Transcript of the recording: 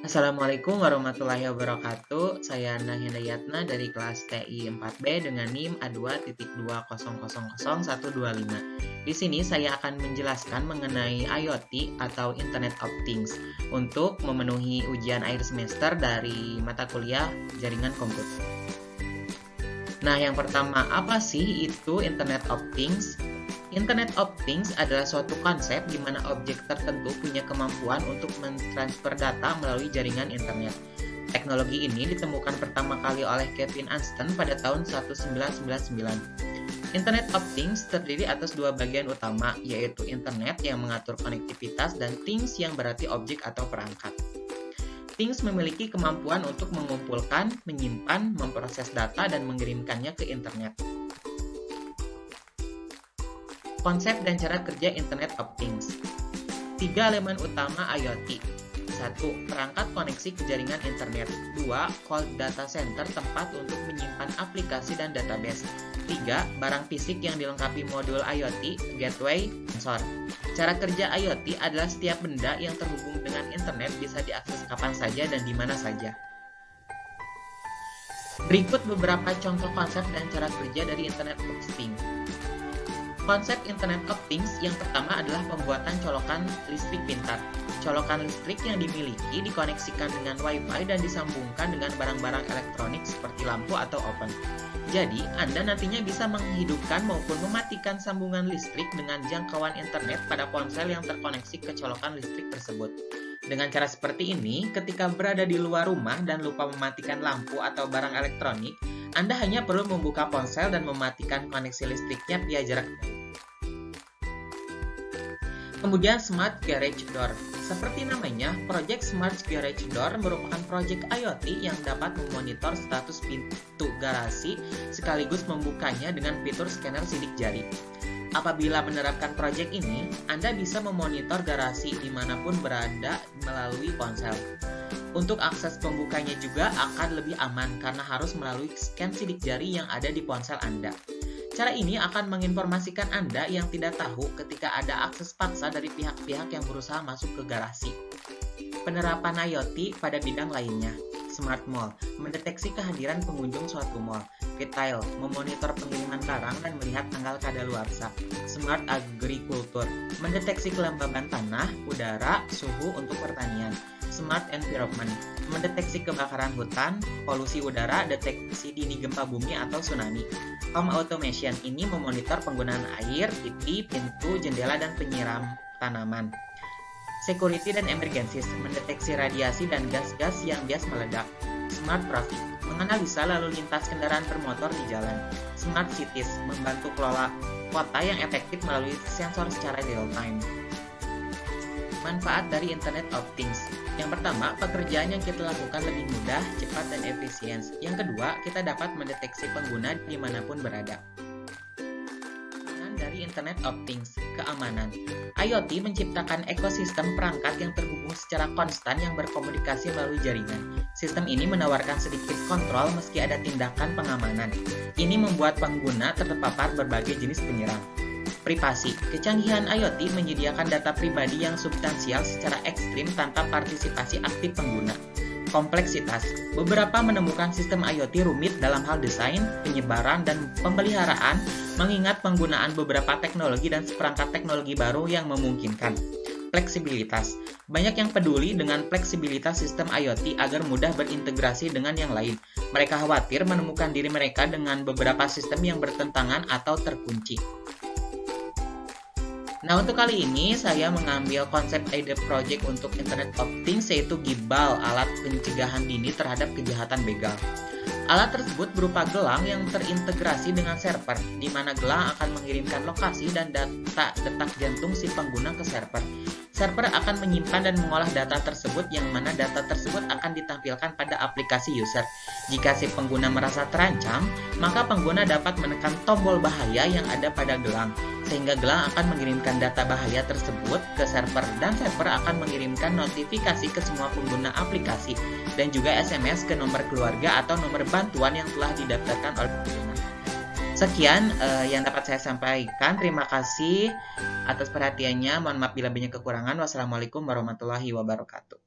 Assalamualaikum warahmatullahi wabarakatuh. Saya Nahya Dayatna dari kelas TI 4B dengan NIM A2.2000125. Di sini saya akan menjelaskan mengenai IoT atau Internet of Things untuk memenuhi ujian akhir semester dari mata kuliah jaringan komputer. Nah, yang pertama, apa sih itu Internet of Things? Internet of Things adalah suatu konsep di mana objek tertentu punya kemampuan untuk mentransfer data melalui jaringan internet. Teknologi ini ditemukan pertama kali oleh Kevin Anston pada tahun 1999. Internet of Things terdiri atas dua bagian utama, yaitu internet yang mengatur konektivitas dan things yang berarti objek atau perangkat. Things memiliki kemampuan untuk mengumpulkan, menyimpan, memproses data, dan mengirimkannya ke internet. Konsep dan cara kerja Internet of Things. 3 elemen utama IoT. 1. Perangkat koneksi ke jaringan internet. 2. Cold data center, tempat untuk menyimpan aplikasi dan database. 3. Barang fisik yang dilengkapi modul IoT, gateway, sensor. Cara kerja IoT adalah setiap benda yang terhubung dengan internet bisa diakses kapan saja dan di mana saja. Berikut beberapa contoh konsep dan cara kerja dari Internet of Things. Konsep Internet of Things yang pertama adalah pembuatan colokan listrik pintar. Colokan listrik yang dimiliki dikoneksikan dengan Wi-Fi dan disambungkan dengan barang-barang elektronik seperti lampu atau oven. Jadi, Anda nantinya bisa menghidupkan maupun mematikan sambungan listrik dengan jangkauan internet pada ponsel yang terkoneksi ke colokan listrik tersebut. Dengan cara seperti ini, ketika berada di luar rumah dan lupa mematikan lampu atau barang elektronik, Anda hanya perlu membuka ponsel dan mematikan koneksi listriknya via jarak. Kemudian Smart Garage Door. Seperti namanya, Project Smart Garage Door merupakan proyek IoT yang dapat memonitor status pintu garasi sekaligus membukanya dengan fitur scanner sidik jari. Apabila menerapkan proyek ini, Anda bisa memonitor garasi dimanapun berada melalui ponsel. Untuk akses pembukanya juga akan lebih aman karena harus melalui scan sidik jari yang ada di ponsel Anda. Cara ini akan menginformasikan Anda yang tidak tahu ketika ada akses paksa dari pihak-pihak yang berusaha masuk ke garasi. Penerapan IoT pada bidang lainnya. Smart Mall, mendeteksi kehadiran pengunjung suatu mall. Retail, memonitor pengiriman barang dan melihat tanggal kadaluarsa. Smart Agriculture, mendeteksi kelembaban tanah, udara, suhu untuk pertanian. Smart Environment, mendeteksi kebakaran hutan, polusi udara, deteksi dini gempa bumi atau tsunami. Home Automation ini memonitor penggunaan air, TV, pintu, jendela, dan penyiram tanaman. Security dan Emergencies, mendeteksi radiasi dan gas-gas yang bias meledak. Smart Traffic, menganalisa lalu lintas kendaraan bermotor di jalan. Smart Cities, membantu kelola kota yang efektif melalui sensor secara real-time. Manfaat dari Internet of Things. Yang pertama, pekerjaan yang kita lakukan lebih mudah, cepat, dan efisien. Yang kedua, kita dapat mendeteksi pengguna dimanapun berada. Dari Internet of Things, keamanan. IoT menciptakan ekosistem perangkat yang terhubung secara konstan yang berkomunikasi melalui jaringan. Sistem ini menawarkan sedikit kontrol meski ada tindakan pengamanan. Ini membuat pengguna terpapar berbagai jenis penyerang. Privasi. Kecanggihan IoT menyediakan data pribadi yang substansial secara ekstrim tanpa partisipasi aktif pengguna. Kompleksitas. Beberapa menemukan sistem IoT rumit dalam hal desain, penyebaran, dan pemeliharaan, mengingat penggunaan beberapa teknologi dan seperangkat teknologi baru yang memungkinkan. Fleksibilitas. Banyak yang peduli dengan fleksibilitas sistem IoT agar mudah berintegrasi dengan yang lain. Mereka khawatir menemukan diri mereka dengan beberapa sistem yang bertentangan atau terkunci. Nah, untuk kali ini saya mengambil konsep ide project untuk Internet of Things yaitu GIBAL, alat pencegahan dini terhadap kejahatan begal. Alat tersebut berupa gelang yang terintegrasi dengan server, di mana gelang akan mengirimkan lokasi dan data detak jantung si pengguna ke server. Server akan menyimpan dan mengolah data tersebut yang mana data tersebut akan ditampilkan pada aplikasi user. Jika si pengguna merasa terancam, maka pengguna dapat menekan tombol bahaya yang ada pada gelang, sehingga gelang akan mengirimkan data bahaya tersebut ke server dan server akan mengirimkan notifikasi ke semua pengguna aplikasi dan juga SMS ke nomor keluarga atau nomor bantuan yang telah didaftarkan oleh pengguna. Sekian yang dapat saya sampaikan. Terima kasih atas perhatiannya. Mohon maaf bila banyak kekurangan. Wassalamualaikum warahmatullahi wabarakatuh.